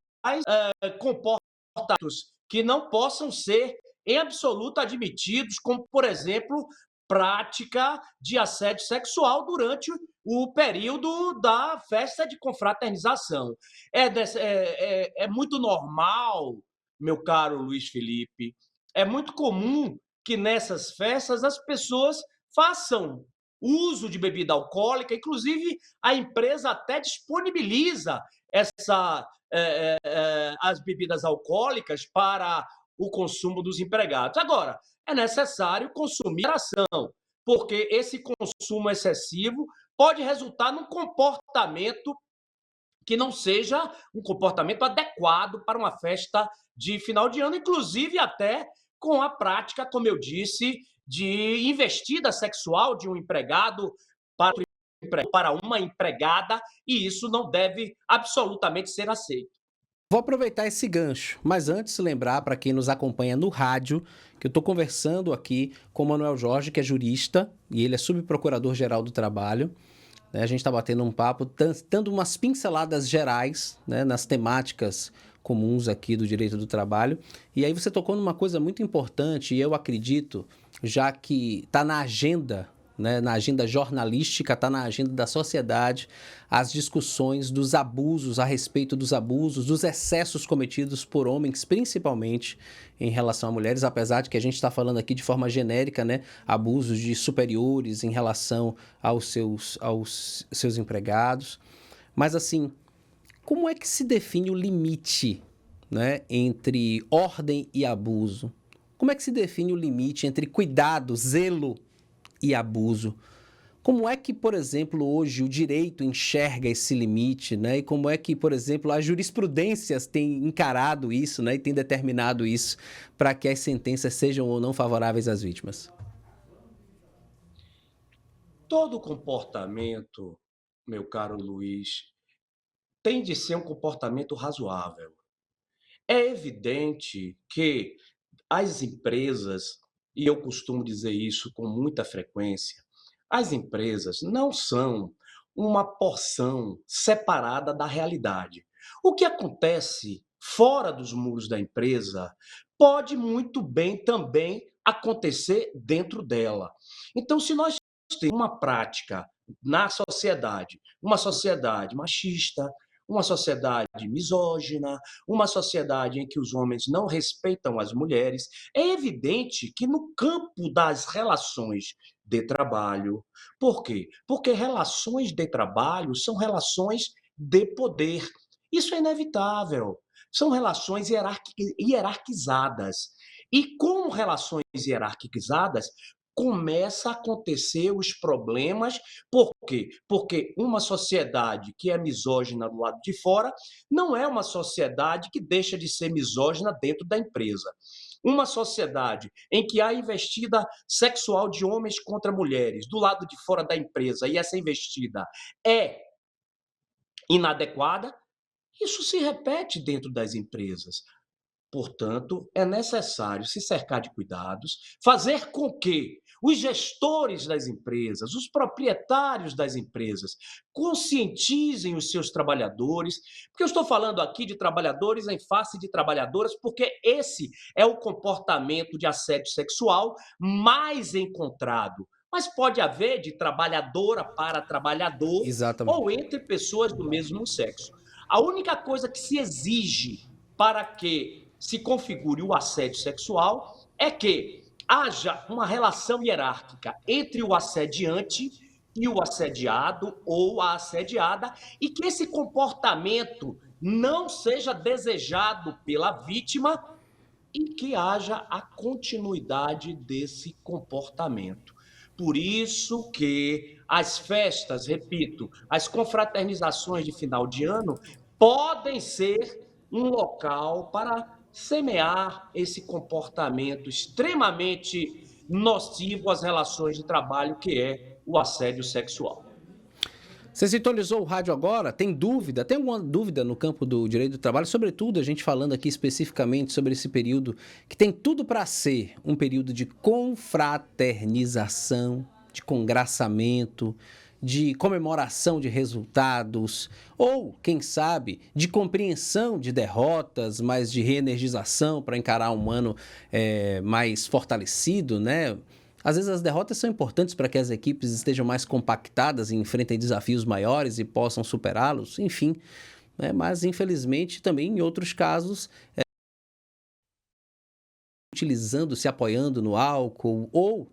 comportamentos que não possam ser em absoluto admitidos, como, por exemplo, prática de assédio sexual durante o período da festa de confraternização. É muito normal, meu caro Luiz Felipe, é muito comum que nessas festas as pessoas façam uso de bebida alcoólica, inclusive a empresa até disponibiliza as bebidas alcoólicas para o consumo dos empregados. Agora, é necessário consumir ação, porque esse consumo excessivo pode resultar num comportamento que não seja um comportamento adequado para uma festa de final de ano, inclusive até com a prática, como eu disse, de investida sexual de um empregado para uma empregada, e isso não deve absolutamente ser aceito. Vou aproveitar esse gancho, mas antes lembrar para quem nos acompanha no rádio que eu estou conversando aqui com o Manuel Jorge, que é jurista, e ele é subprocurador-geral do trabalho. A gente está batendo um papo, dando umas pinceladas gerais, né, nas temáticas comuns aqui do direito do trabalho. E aí você tocou numa coisa muito importante, e eu acredito, já que está na agenda, né, na agenda jornalística, está na agenda da sociedade, as discussões dos abusos, a respeito dos abusos, dos excessos cometidos por homens, principalmente em relação a mulheres, apesar de que a gente está falando aqui de forma genérica, né, abusos de superiores em relação aos seus empregados. Mas assim, como é que se define o limite, né, entre ordem e abuso? Como é que se define o limite entre cuidado, zelo e abuso? Como é que, por exemplo, hoje o direito enxerga esse limite, né? E como é que, por exemplo, as jurisprudências têm encarado isso, né? E têm determinado isso para que as sentenças sejam ou não favoráveis às vítimas? Todo comportamento, meu caro Luiz, tem de ser um comportamento razoável. É evidente que as empresas, e eu costumo dizer isso com muita frequência, as empresas não são uma porção separada da realidade. O que acontece fora dos muros da empresa pode muito bem também acontecer dentro dela. Então, se nós temos uma prática na sociedade, uma sociedade machista, uma sociedade misógina, uma sociedade em que os homens não respeitam as mulheres, é evidente que no campo das relações de trabalho, por quê? Porque relações de trabalho são relações de poder. Isso é inevitável. São relações hierarquizadas. E com relações hierarquizadas, começa a acontecer os problemas. Por quê? Porque uma sociedade que é misógina do lado de fora não é uma sociedade que deixa de ser misógina dentro da empresa. Uma sociedade em que há investida sexual de homens contra mulheres do lado de fora da empresa e essa investida é inadequada, isso se repete dentro das empresas. Portanto, é necessário se cercar de cuidados, fazer com que os gestores das empresas, os proprietários das empresas, conscientizem os seus trabalhadores, porque eu estou falando aqui de trabalhadores em face de trabalhadoras, porque esse é o comportamento de assédio sexual mais encontrado. Mas pode haver de trabalhadora para trabalhador ou Exatamente. entre pessoas do mesmo sexo. A única coisa que se exige para que se configure o assédio sexual é que haja uma relação hierárquica entre o assediante e o assediado ou a assediada e que esse comportamento não seja desejado pela vítima e que haja a continuidade desse comportamento. Por isso que as festas, repito, as confraternizações de final de ano podem ser um local para semear esse comportamento extremamente nocivo às relações de trabalho, que é o assédio sexual. Você sintonizou o rádio agora? Tem dúvida? Tem alguma dúvida no campo do direito do trabalho? Sobretudo, a gente falando aqui especificamente sobre esse período que tem tudo para ser um período de confraternização, de congraçamento, de comemoração de resultados, ou, quem sabe, de compreensão de derrotas, mas de reenergização para encarar um ano mais fortalecido, né? Às vezes as derrotas são importantes para que as equipes estejam mais compactadas e enfrentem desafios maiores e possam superá-los, enfim. Né? Mas, infelizmente, também em outros casos, utilizando, se apoiando no álcool ou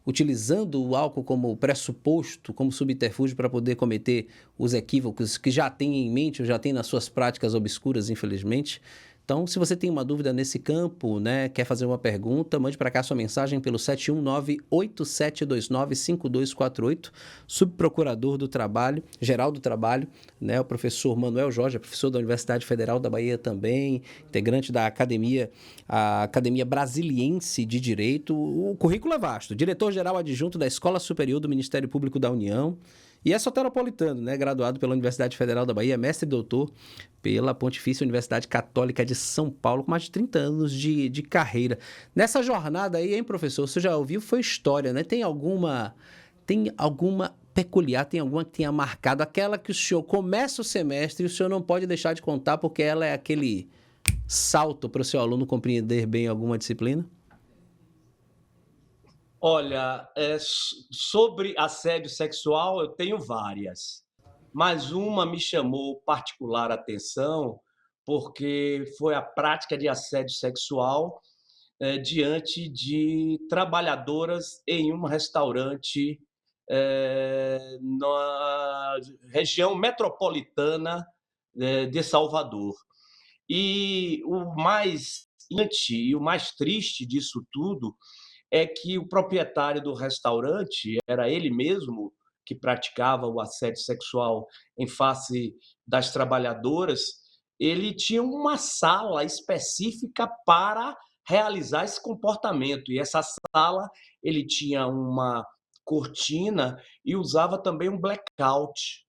utilizando o álcool como pressuposto, como subterfúgio para poder cometer os equívocos que já tem em mente ou já tem nas suas práticas obscuras, infelizmente. Então, se você tem uma dúvida nesse campo, né, quer fazer uma pergunta, mande para cá sua mensagem pelo 719-8729-5248, subprocurador do Trabalho, geral do Trabalho, né, o professor Manuel Jorge, professor da Universidade Federal da Bahia também, integrante da a Academia Brasiliense de Direito. O currículo é vasto, diretor-geral adjunto da Escola Superior do Ministério Público da União, e é soteropolitano, né? Graduado pela Universidade Federal da Bahia, mestre e doutor pela Pontifícia Universidade Católica de São Paulo, com mais de 30 anos de carreira. Nessa jornada aí, hein, professor, você já ouviu, foi história, né? Tem alguma peculiar, tem alguma que tenha marcado, aquela que o senhor começa o semestre e o senhor não pode deixar de contar porque ela é aquele salto para o seu aluno compreender bem alguma disciplina? Olha, sobre assédio sexual eu tenho várias, mas uma me chamou particular atenção, porque foi a prática de assédio sexual diante de trabalhadoras em um restaurante na região metropolitana de Salvador. E o mais e o mais triste disso tudo é que o proprietário do restaurante era ele mesmo que praticava o assédio sexual em face das trabalhadoras. Ele tinha uma sala específica para realizar esse comportamento, e essa sala ele tinha uma cortina e usava também um blackout.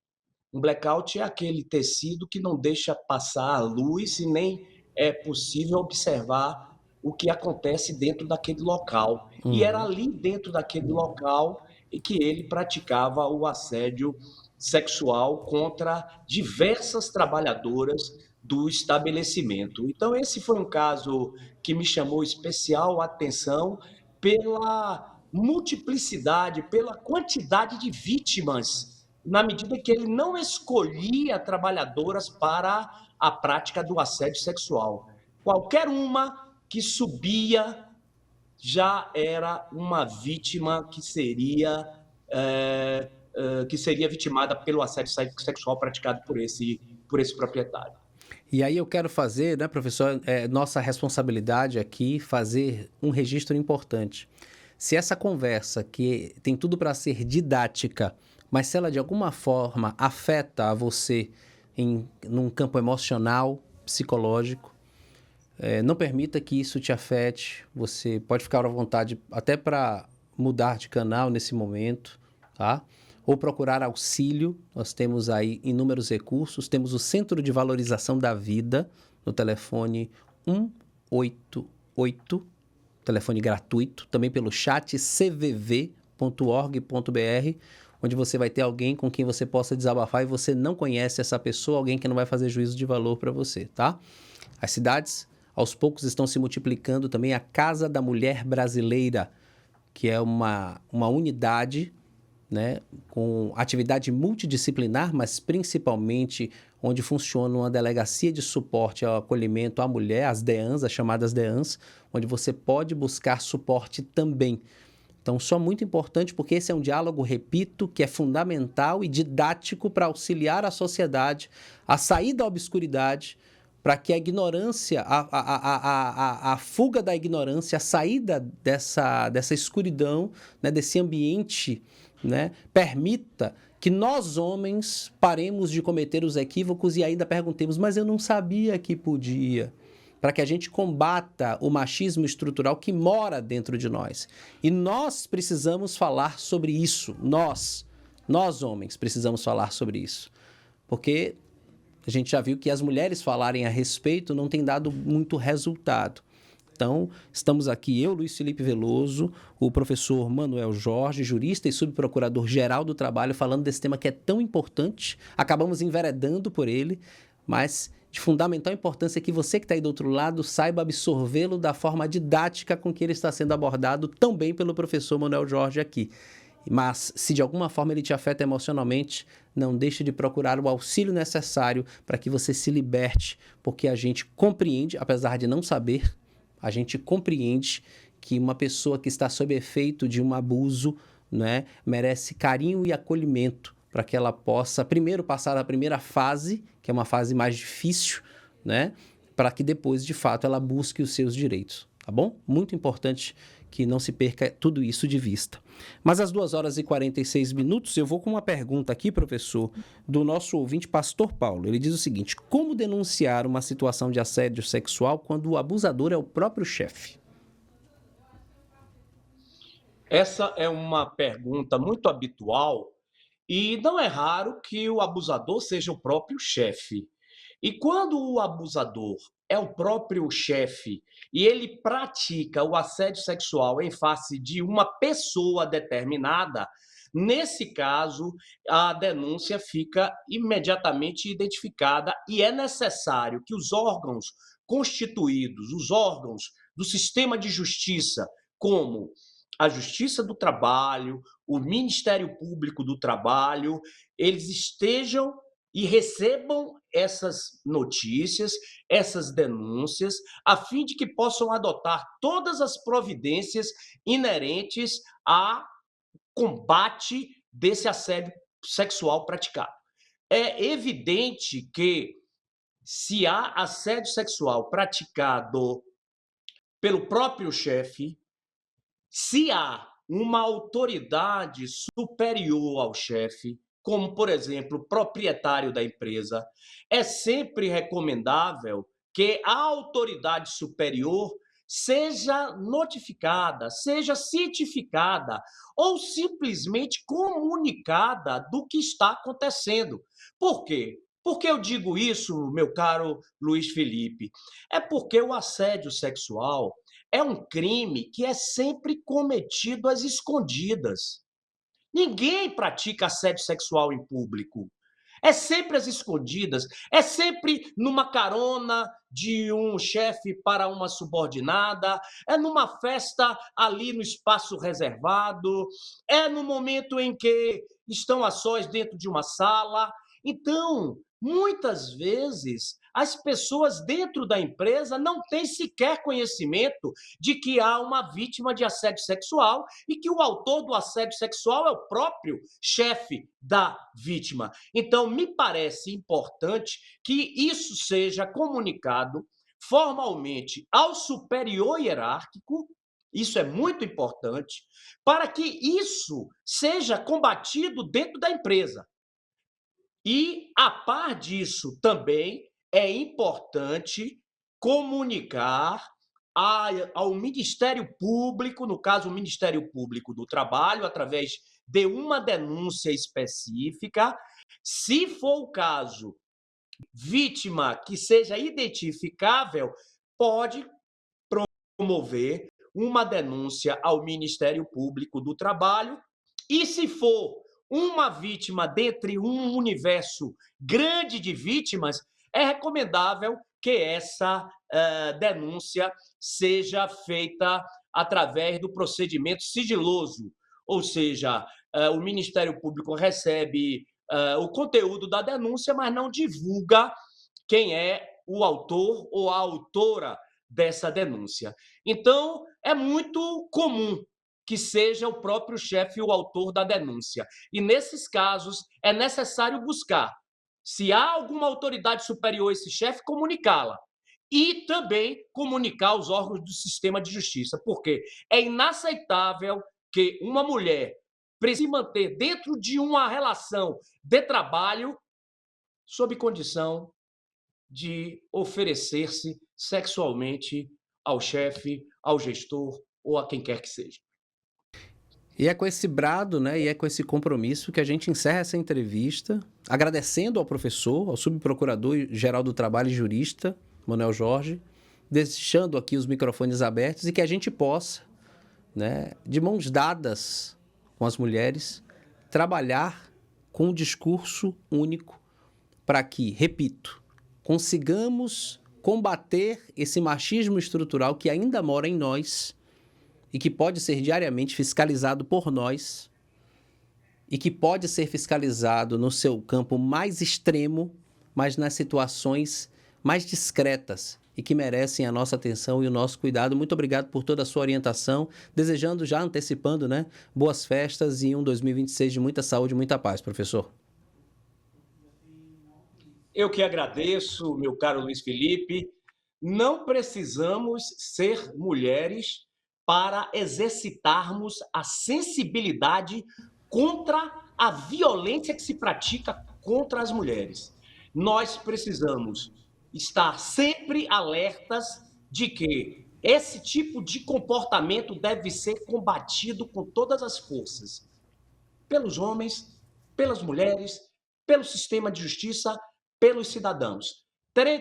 Um blackout é aquele tecido que não deixa passar a luz e nem é possível observar o que acontece dentro daquele local. E era ali dentro daquele local em que ele praticava o assédio sexual contra diversas trabalhadoras do estabelecimento. Então, esse foi um caso que me chamou especial atenção pela multiplicidade, pela quantidade de vítimas, na medida que ele não escolhia trabalhadoras para a prática do assédio sexual. Qualquer uma que subia já era uma vítima que seria vitimada pelo assédio sexual praticado por esse proprietário. E aí eu quero fazer, né, professor, nossa responsabilidade aqui, fazer um registro importante. Se essa conversa, que tem tudo para ser didática, mas se ela de alguma forma afeta a você num campo emocional, psicológico, não permita que isso te afete. Você pode ficar à vontade até para mudar de canal nesse momento, tá? Ou procurar auxílio. Nós temos aí inúmeros recursos. Temos o Centro de Valorização da Vida no telefone 188, telefone gratuito, também pelo chat cvv.org.br, onde você vai ter alguém com quem você possa desabafar e você não conhece essa pessoa, alguém que não vai fazer juízo de valor para você, tá? As cidades, aos poucos, estão se multiplicando também. A Casa da Mulher Brasileira, que é uma unidade, né, com atividade multidisciplinar, mas principalmente onde funciona uma delegacia de suporte ao acolhimento à mulher, as DEANs, as chamadas DEANs, onde você pode buscar suporte também. Então, só muito importante, porque esse é um diálogo, repito, que é fundamental e didático para auxiliar a sociedade a sair da obscuridade, para que a ignorância, a fuga da ignorância, a saída dessa escuridão, né, desse ambiente, né, permita que nós, homens, paremos de cometer os equívocos e ainda perguntemos, mas eu não sabia que podia. Para que a gente combata o machismo estrutural que mora dentro de nós. E nós precisamos falar sobre isso. Nós homens, precisamos falar sobre isso. Porque a gente já viu que as mulheres falarem a respeito não tem dado muito resultado. Então, estamos aqui, eu, Luiz Felipe Veloso, o professor Manuel Jorge, jurista e subprocurador-geral do Trabalho, falando desse tema que é tão importante. Acabamos enveredando por ele, mas de fundamental importância que você que está aí do outro lado saiba absorvê-lo da forma didática com que ele está sendo abordado também pelo professor Manuel Jorge aqui. Mas, se de alguma forma ele te afeta emocionalmente, não deixe de procurar o auxílio necessário para que você se liberte, porque a gente compreende, apesar de não saber, a gente compreende que uma pessoa que está sob efeito de um abuso, né, merece carinho e acolhimento para que ela possa, primeiro, passar a primeira fase, que é uma fase mais difícil, né, para que depois, de fato, ela busque os seus direitos, tá bom? Muito importante que não se perca tudo isso de vista. Mas às 2h46, eu vou com uma pergunta aqui, professor, do nosso ouvinte, Pastor Paulo. Ele diz o seguinte: como denunciar uma situação de assédio sexual quando o abusador é o próprio chefe? Essa é uma pergunta muito habitual e não é raro que o abusador seja o próprio chefe. E quando o abusador é o próprio chefe e ele pratica o assédio sexual em face de uma pessoa determinada, nesse caso, a denúncia fica imediatamente identificada e é necessário que os órgãos constituídos, os órgãos do sistema de justiça, como a Justiça do Trabalho, o Ministério Público do Trabalho, eles estejam e recebam essas notícias, essas denúncias, a fim de que possam adotar todas as providências inerentes ao combate desse assédio sexual praticado. É evidente que, se há assédio sexual praticado pelo próprio chefe, se há uma autoridade superior ao chefe, como, por exemplo, o proprietário da empresa, é sempre recomendável que a autoridade superior seja notificada, seja cientificada ou simplesmente comunicada do que está acontecendo. Por quê? Por que eu digo isso, meu caro Luiz Felipe? É porque o assédio sexual é um crime que é sempre cometido às escondidas. Ninguém pratica assédio sexual em público. É sempre às escondidas, é sempre numa carona de um chefe para uma subordinada, é numa festa ali no espaço reservado, é no momento em que estão a sós dentro de uma sala. Então, muitas vezes, as pessoas dentro da empresa não têm sequer conhecimento de que há uma vítima de assédio sexual e que o autor do assédio sexual é o próprio chefe da vítima. Então, me parece importante que isso seja comunicado formalmente ao superior hierárquico. Isso é muito importante, para que isso seja combatido dentro da empresa. E, a par disso, também é importante comunicar ao Ministério Público, no caso, o Ministério Público do Trabalho, através de uma denúncia específica. Se for o caso, vítima que seja identificável, pode promover uma denúncia ao Ministério Público do Trabalho. E se for uma vítima dentre um universo grande de vítimas, é recomendável que essa denúncia seja feita através do procedimento sigiloso, ou seja, o Ministério Público recebe o conteúdo da denúncia, mas não divulga quem é o autor ou a autora dessa denúncia. Então, é muito comum que seja o próprio chefe o autor da denúncia. E, nesses casos, é necessário buscar, se há alguma autoridade superior a esse chefe, comunicá-la. E também comunicar aos órgãos do sistema de justiça, porque é inaceitável que uma mulher precise manter dentro de uma relação de trabalho sob condição de oferecer-se sexualmente ao chefe, ao gestor ou a quem quer que seja. E é com esse brado, né, e é com esse compromisso que a gente encerra essa entrevista, agradecendo ao professor, ao subprocurador-geral do Trabalho e jurista, Manuel Jorge, deixando aqui os microfones abertos e que a gente possa, né, de mãos dadas com as mulheres, trabalhar com um discurso único para que, repito, consigamos combater esse machismo estrutural que ainda mora em nós e que pode ser diariamente fiscalizado por nós e que pode ser fiscalizado no seu campo mais extremo, mas nas situações mais discretas e que merecem a nossa atenção e o nosso cuidado. Muito obrigado por toda a sua orientação, desejando, já antecipando, né, boas festas e um 2026 de muita saúde e muita paz, professor. Eu que agradeço, meu caro Luiz Felipe. Não precisamos ser mulheres para exercitarmos a sensibilidade contra a violência que se pratica contra as mulheres. Nós precisamos estar sempre alertas de que esse tipo de comportamento deve ser combatido com todas as forças, pelos homens, pelas mulheres, pelo sistema de justiça, pelos cidadãos.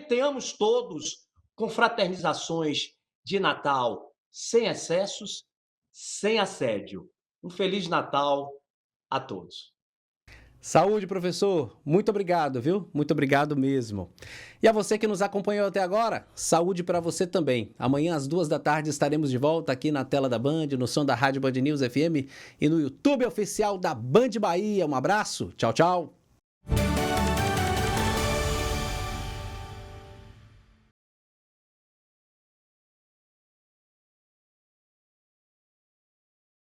Tenhamos todos confraternizações de Natal sem excessos, sem assédio. Um Feliz Natal a todos. Saúde, professor. Muito obrigado, viu? Muito obrigado mesmo. E a você que nos acompanhou até agora, saúde para você também. Amanhã às 14h estaremos de volta aqui na tela da Band, no som da Rádio Band News FM e no YouTube oficial da Band Bahia. Um abraço. Tchau, tchau.